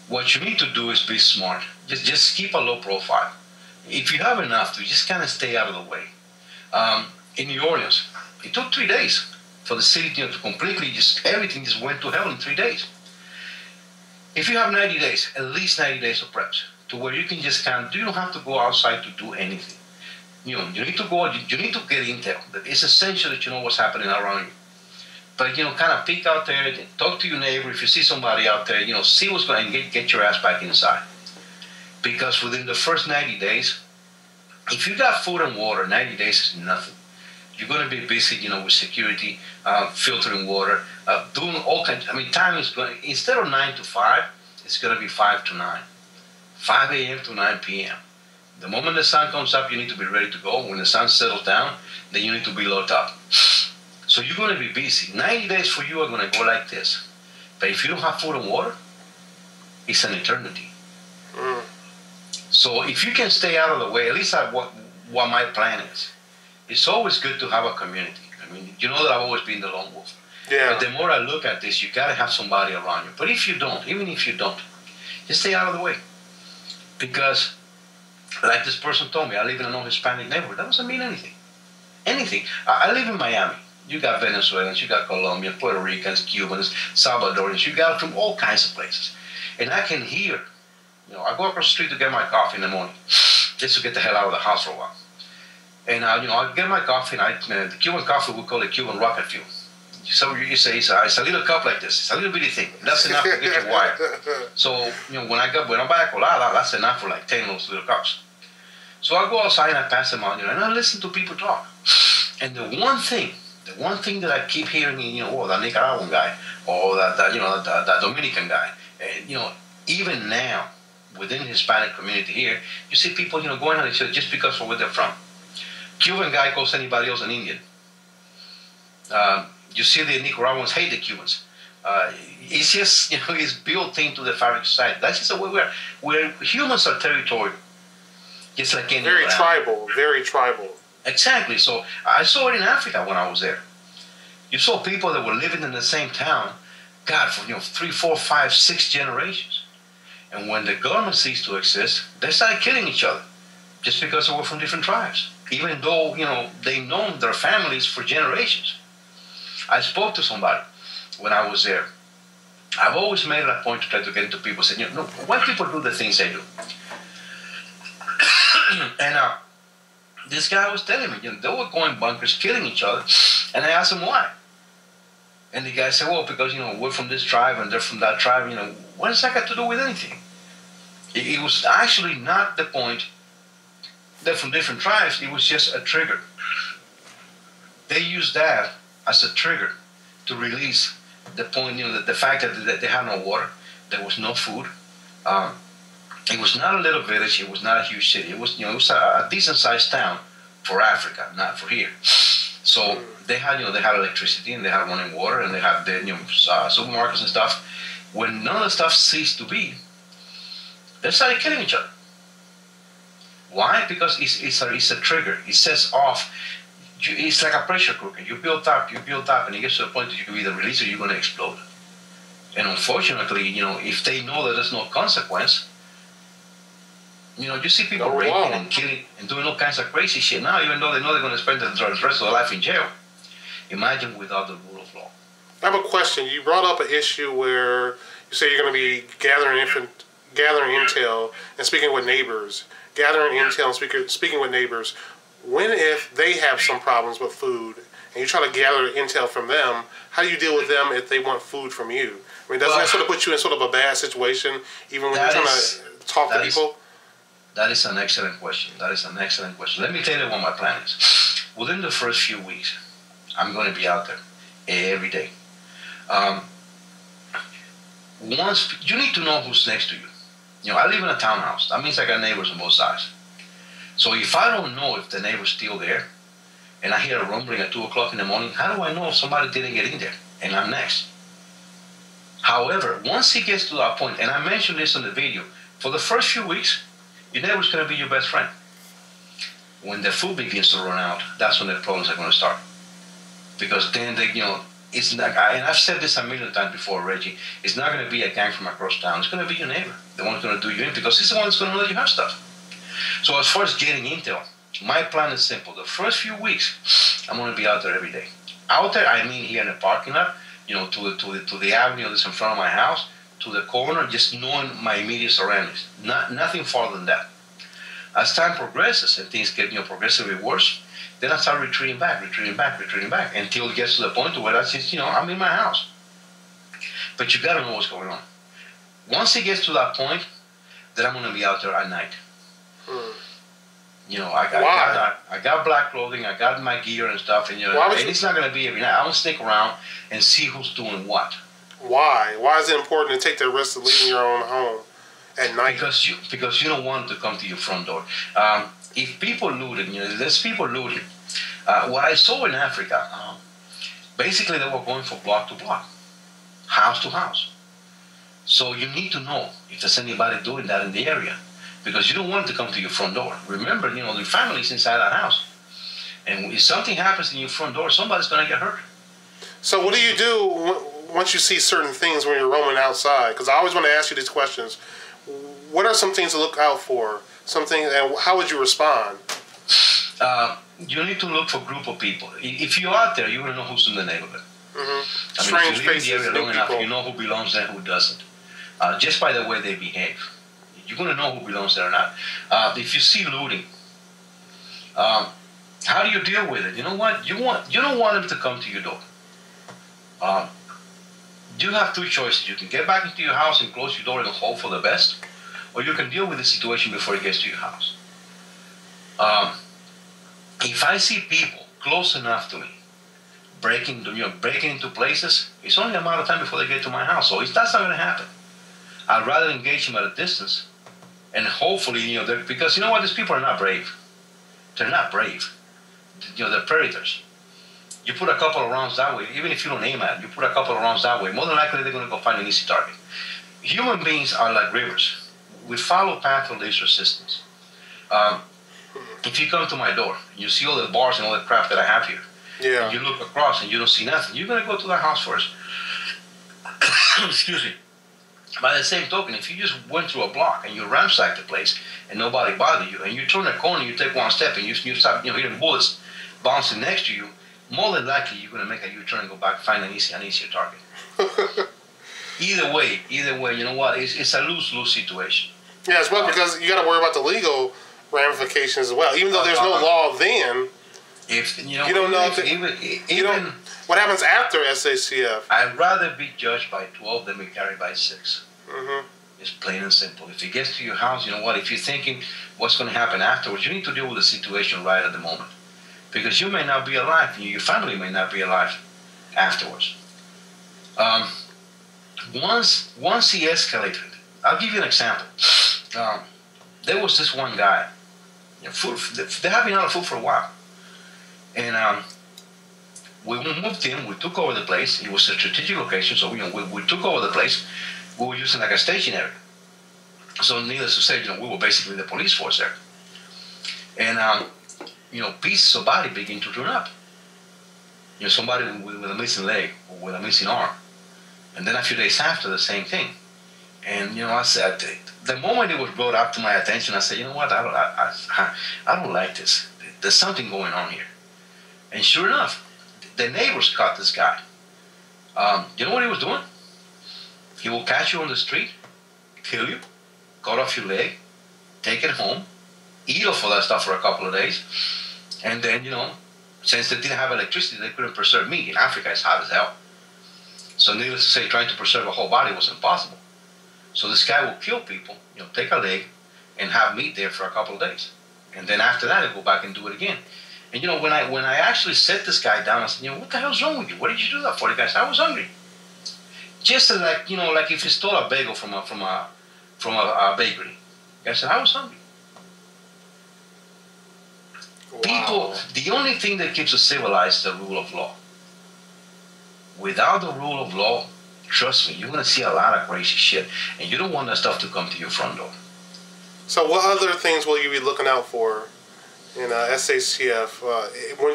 What you need to do is be smart. Just keep a low profile. If you have enough to, just kind of stay out of the way. In New Orleans, it took 3 days for the city, to completely everything just went to hell in 3 days. If you have 90 days, at least 90 days of preps, to where you can just you don't have to go outside to do anything. You need to go, you need to get intel. It's essential that you know what's happening around you. But, kind of peek out there, talk to your neighbor. If you see somebody out there, see what's going on and get your ass back inside. Because within the first 90 days, if you got food and water, 90 days is nothing. You're going to be busy, with security, filtering water, doing all kinds. Time is going, instead of 9 to 5, it's going to be 5 to 9. 5 a.m. to 9 p.m. The moment the sun comes up, you need to be ready to go. When the sun settles down, then you need to be locked up. So you're going to be busy. 90 days for you are going to go like this. But if you don't have food and water, it's an eternity. Mm. So if you can stay out of the way, at least what my plan is, it's always good to have a community. You know that I've always been the lone wolf. Yeah. But the more I look at this, you got to have somebody around you. But if you don't, even if you don't, just stay out of the way. Because, like this person told me, I live in a non-Hispanic neighborhood. That doesn't mean anything. Anything. I live in Miami. You got Venezuelans, you got Colombians, Puerto Ricans, Cubans, Salvadorians. You got from all kinds of places. And I can hear, I go across the street to get my coffee in the morning, just to get the hell out of the house for a while. And, I get my coffee, and the Cuban coffee, we call it Cuban rocket fuel. So you say it's a little cup like this. It's a little bitty thing. That's enough to get your wire. So, when I buy a colada, that's enough for like 10 of those little cups. So I go outside and I pass them on, and I listen to people talk. And the one thing that I keep hearing, that Nicaraguan guy, or that Dominican guy, even now, within the Hispanic community here, you see people, going on each other just because of where they're from. Cuban guy calls anybody else an Indian. You see the Nicaraguans hate the Cubans. It's just, it's built into the fabric of society. That's just the way we are. Where humans are territorial. Just like any very tribal, very tribal. Exactly. So I saw it in Africa when I was there. You saw people that were living in the same town, God, for 3, 4, 5, 6 generations. And when the government ceased to exist, they started killing each other just because they were from different tribes. Even though, they known their families for generations. I spoke to somebody when I was there. I've always made it a point to try to get into people saying, why people do the things they do. And this guy was telling me, they were going bunkers, killing each other. And I asked him why. And the guy said, well, because, we're from this tribe and they're from that tribe. What does that got to do with anything? It was actually not the point. They're from different tribes. It was just a trigger. They used that as a trigger to release the point, the fact that they had no water, there was no food. It was not a little village. It was not a huge city. It was, it was a decent-sized town for Africa, not for here. So they had, they had electricity and they had running water and they had the, supermarkets and stuff. When none of the stuff ceased to be, they started killing each other. Why? Because it's a trigger. It sets off. It's like a pressure cooker. You build up, and it gets to the point that you either release or you're going to explode. And unfortunately, if they know that there's no consequence, you see people raping and killing and doing all kinds of crazy shit now, even though they know they're going to spend the rest of their life in jail. Imagine without the rule of law. I have a question. You brought up an issue where you say you're going to be gathering intel and speaking with neighbors. Gathering intel and speaking with neighbors. When if they have some problems with food and you try to gather intel from them, how do you deal with them if they want food from you? Doesn't that sort of put you in sort of a bad situation even when you're trying to talk to people? That is an excellent question. Let me tell you what my plan is. Within the first few weeks, I'm going to be out there every day. Once you need to know who's next to you. I live in a townhouse. That means I got neighbors on both sides. So if I don't know if the neighbor's still there, and I hear a rumbling at 2 o'clock in the morning, how do I know if somebody didn't get in there and I'm next? However, once it gets to that point, and I mentioned this in the video, for the first few weeks, your neighbor's going to be your best friend. When the food begins to run out, that's when the problems are going to start. Because then it's not, and I've said this a million times before, Reggie, it's not going to be a gang from across town. It's going to be your neighbor, the one who's going to do you in, because he's the one that's going to let you have stuff. So as far as getting intel, my plan is simple. The first few weeks, I'm going to be out there every day. Out there, I mean here in the parking lot, to the avenue that's in front of my house, to the corner, just knowing my immediate surroundings. Nothing farther than that. As time progresses and things get progressively worse, then I start retreating back, until it gets to the point where that's just, I'm in my house. But you got to know what's going on. Once it gets to that point, then I'm going to be out there at night. I got black clothing, I got my gear and stuff, and it's not going to be every night. I'm going to stick around and see who's doing what. Why? Why is it important to take the risk of leaving your own home at night? Because you don't want to come to your front door. If people looted, there's people looting. What I saw in Africa, basically they were going from block to block, house to house. So you need to know if there's anybody doing that in the area, because you don't want to come to your front door. Remember, the family's inside that house. And if something happens in your front door, somebody's going to get hurt. So what do you do once you see certain things when you're roaming outside? Because I always want to ask you these questions. What are some things to look out for? And how would you respond? You need to look for a group of people. If you're out there, you're going to know who's in the neighborhood. Mm-hmm. Strange faces, if you live in the area long enough, you know who belongs there and who doesn't. Just by the way they behave. You're going to know who belongs there or not. If you see looting, how do you deal with it? You know what? You don't want them to come to your door. You have two choices. You can get back into your house and close your door and hope for the best, or you can deal with the situation before it gets to your house. If I see people close enough to me breaking into places, it's only a matter of time before they get to my house. So that's not going to happen. I'd rather engage them at a distance, and hopefully, because you know what, these people are not brave. They're not brave. They're predators. You put a couple of rounds that way, even if you don't aim at it, you put a couple of rounds that way, more than likely they're going to go find an easy target. Human beings are like rivers. We follow path of least resistance. If you come to my door, you see all the bars and all the crap that I have here, and you look across and you don't see nothing, you're going to go to the house first. Excuse me. By the same token, if you just went through a block and you ransacked the place and nobody bothered you, and you turn a corner, you take one step, and you start hearing bullets bouncing next to you, more than likely you're going to make a U-turn and go back, find an easier target. Either way, you know what? It's a lose-lose situation. Yeah, as well, because you got to worry about the legal ramifications as well. Even though there's no law then, you don't know even what happens after SACF. I'd rather be judged by 12 than be carried by 6. Mm-hmm. It's plain and simple. If it gets to your house, you know what? If you're thinking what's going to happen afterwards, you need to deal with the situation right at the moment, because you may not be alive, and your family may not be alive afterwards. Once he escalated, I'll give you an example. There was this one guy. They have been out of food for a while, and we moved in. We took over the place. It was a strategic location, so we took over the place. We were using like a staging area. So needless to say, we were basically the police force there. And pieces of body begin to turn up. Somebody with a missing leg or with a missing arm. And then a few days after, the same thing. And I said, the moment it was brought up to my attention, I said, you know what, I don't like this. There's something going on here. And sure enough, the neighbors caught this guy. You know what he was doing? He will catch you on the street, kill you, cut off your leg, take it home, eat off all that stuff for a couple of days, and then, since they didn't have electricity, they couldn't preserve meat. In Africa, it's hot as hell. So needless to say, trying to preserve a whole body was impossible. So this guy will kill people, take a leg, and have meat there for a couple of days. And then after that, he'll go back and do it again. And when I actually set this guy down, I said, what the hell's wrong with you? What did you do that for? The guy said, I was hungry. Just like if you stole a bagel from a bakery. The guy said, I was hungry. Wow. People, the only thing that keeps us civilized is the rule of law. Without the rule of law, trust me, you're going to see a lot of crazy shit, and you don't want that stuff to come to your front door. So what other things will you be looking out for in SACF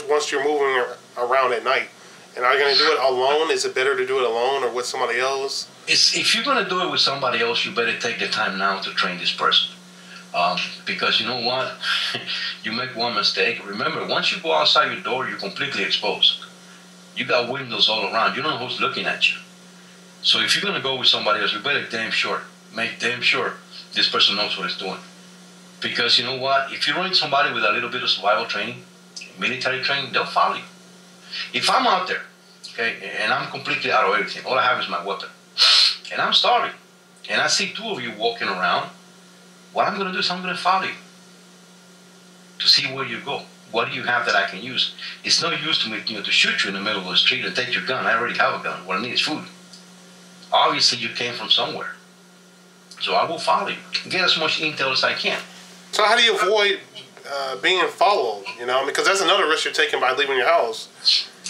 once you're moving around at night And are you going to do it alone? Is it better to do it alone or with somebody else? If you're going to do it with somebody else, you better take the time now to train this person. Because you know what? You make one mistake. Remember, once you go outside your door, you're completely exposed. You got windows all around. You don't know who's looking at you. So if you're going to go with somebody else, you better make damn sure this person knows what he's doing. Because you know what? If you run somebody with a little bit of survival training, military training, they'll follow you. If I'm out there, okay, and I'm completely out of everything, all I have is my weapon, and I'm starving, and I see two of you walking around, what I'm going to do is I'm going to follow you to see where you go. What do you have that I can use? It's no use to me, to shoot you in the middle of the street and take your gun. I already have a gun. What I need is food. Obviously, you came from somewhere. So I will follow you. Get as much intel as I can. So how do you avoid being followed? Because that's another risk you're taking by leaving your house.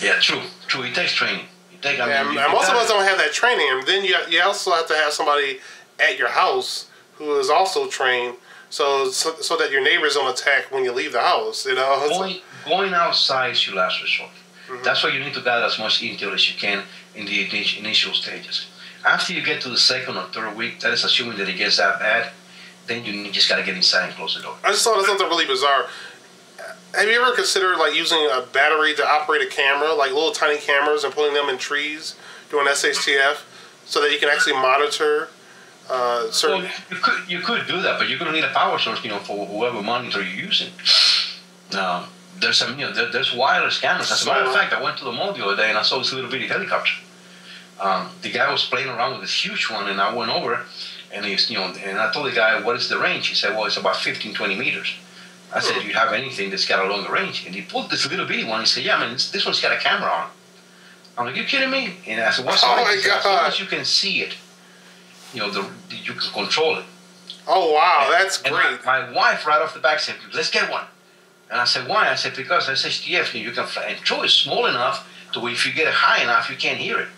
Yeah, true. It takes training. And most of us don't have that training. And then you also have to have somebody at your house who is also trained, so that your neighbors don't attack when you leave the house. Going outside is your last resort. Mm-hmm. That's why you need to gather as much intel as you can in the initial stages. After you get to the second or third week, that is assuming that it gets that bad, then you just got to get inside and close the door. I just thought of something really bizarre. Have you ever considered using a battery to operate a camera, like little tiny cameras, and putting them in trees doing SHTF, so that you can actually monitor certain? Well, you could do that, but you're going to need a power source, for whoever monitor you're using. There's wireless cameras. As a matter of fact, I went to the mall the other day and I saw this little bitty helicopter. The guy was playing around with this huge one, and I went over, and and I told the guy, "What is the range?" He said, "Well, it's about 15, 20 meters." I said, "Do you have anything that's got a longer range?" And he pulled this little bitty one. He said, "Yeah, man, this one's got a camera on it." I'm like, "You kidding me?" And I said, "What's oh the my God. As long as you can see it, you can control it." Oh wow, that's great. My wife right off the back said, "Let's get one." And I said, "Why?" I said, "Because SHTF, you can fly, and Troy is small enough to where if you get it high enough, you can't hear it.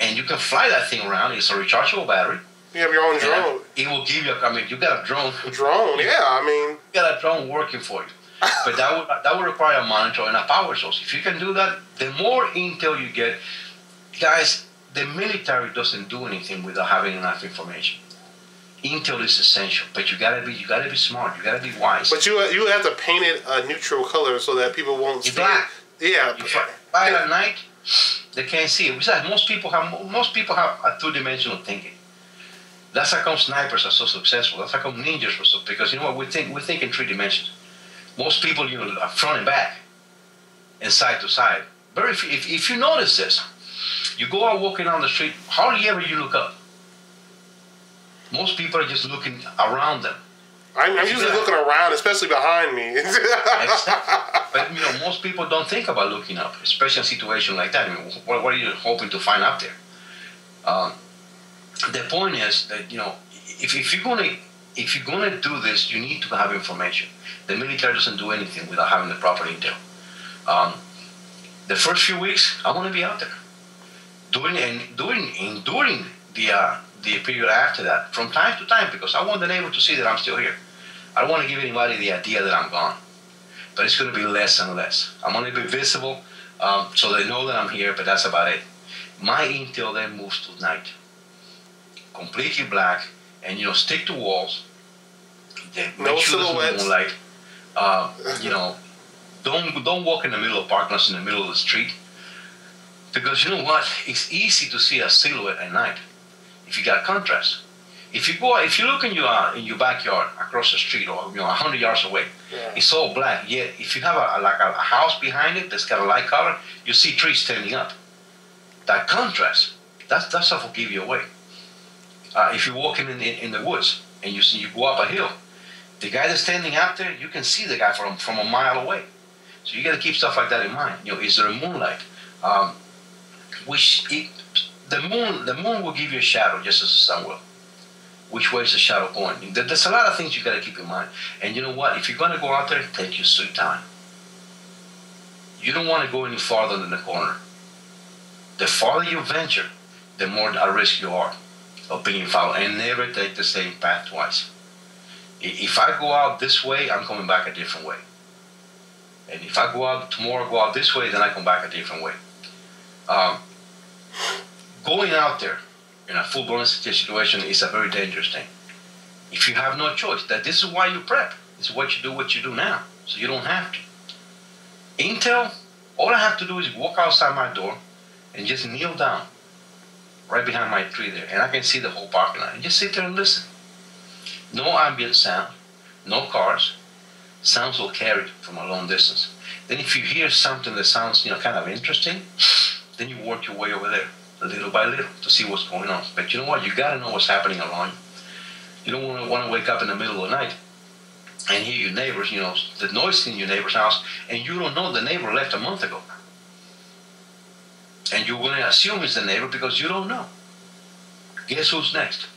And you can fly that thing around. It's a rechargeable battery. You have your own drone. It will give you. You got a drone. Drone, yeah. You got a drone working for you. But that would require a monitor and a power source. If you can do that, the more intel you get, guys. The military doesn't do anything without having enough information. Intel is essential, but you gotta be smart. You gotta be wise. But you have to paint it a neutral color so that people won't see black. It. Yeah. You fly at night, they can't see it. Besides, most people have a two-dimensional thinking. That's how come snipers are so successful. That's how come ninjas are so, because you know what, we think in 3 dimensions. Most people, are front and back, and side to side. Very few, if you notice this, you go out walking down the street, hardly ever you look up. Most people are just looking around them. I'm usually looking around, especially behind me. But most people don't think about looking up, especially in a situation like that. What are you hoping to find out there? The point is that if you're gonna do this, you need to have information. The military doesn't do anything without having the proper intel. The first few weeks, I want to be out there, during the period after that, from time to time, because I want the neighbor to see that I'm still here. I don't want to give anybody the idea that I'm gone, but it's going to be less and less. I'm going to be visible, so they know that I'm here, but that's about it. My intel then moves to night, completely black, and stick to walls. No silhouettes. Moonlight. Don't walk in the middle of parking lots in the middle of the street, because you know what? It's easy to see a silhouette at night if you got contrast. If you look in your backyard across the street or 100 yards away, yeah, it's all black. Yet if you have a house behind it that's got a light color, you see trees standing up. That contrast, that stuff will give you away. If you're walking in the woods and you go up a hill, the guy that's standing out there, you can see the guy from a mile away. So you got to keep stuff like that in mind. Is there a moonlight? The moon will give you a shadow just as the sun will. Which way is the shadow going? There's a lot of things you got to keep in mind. And you know what? If you're going to go out there, take your sweet time. You don't want to go any farther than the corner. The farther you venture, the more at risk you are of being followed. And never take the same path twice. If I go out this way, I'm coming back a different way. And if I go out tomorrow, go out this way, then I come back a different way. Going out there in a full-blown situation is a very dangerous thing. If you have no choice, this is why you prep. This is what you do now, so you don't have to. Intel, all I have to do is walk outside my door and just kneel down right behind my tree there, and I can see the whole parking lot, and just sit there and listen. No ambient sound, no cars. Sounds will carry from a long distance. Then if you hear something that sounds, kind of interesting, then you work your way over there, little by little, to see what's going on. But you know what? You got to know what's happening along you. You don't want to wake up in the middle of the night and hear your neighbors, the noise in your neighbor's house, and you don't know the neighbor left a month ago. And you're going to assume it's the neighbor because you don't know. Guess who's next?